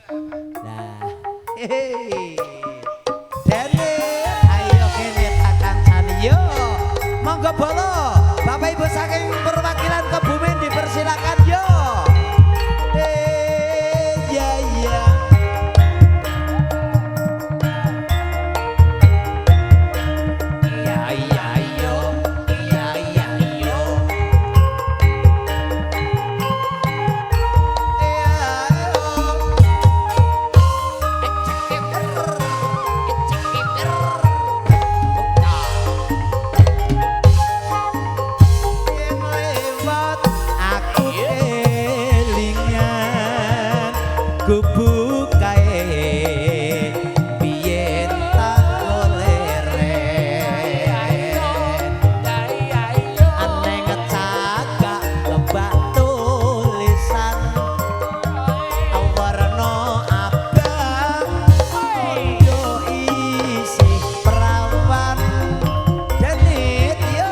Nah, hehehe. Dene, ayo kene kakang sani yo. Monggo bolo, Bapak Ibu saking perwakilan Kebumen dipersilakan yo. Ya ya. Iya iya yo, iya iya yo. Gubuk kae biyen tak goleren ane ngecagak kebak tulisan warna abang ondo isi perawan janit yo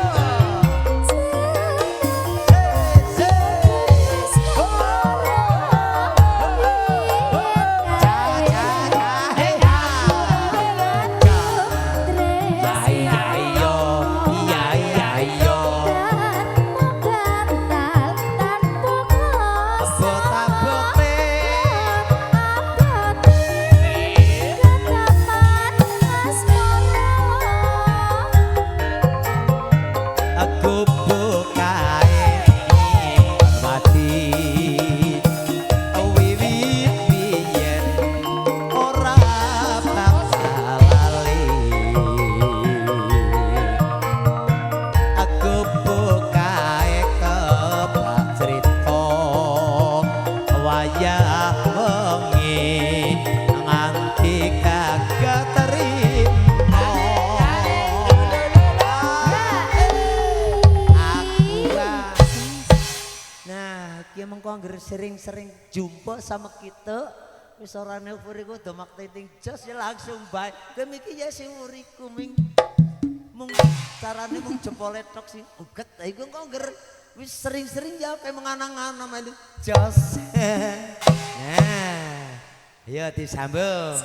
sering-sering jumpa sama kita wis ora neufuriku do marketing jos ya langsung bae kemiki ya si uriku ming mung carane mung jempole tok sing uget iku kok ngger wis sering-sering ya kayak menganang-anang melu jos nah ayo disambung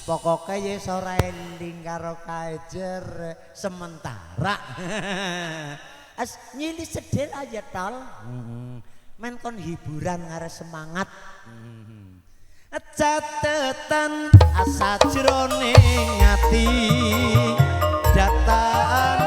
Pokoke ya ora ending karo Kaiser sementara. As nyili sedher aja tol. Men kon hiburan ngare semangat. Catetan asa jroning ati dataan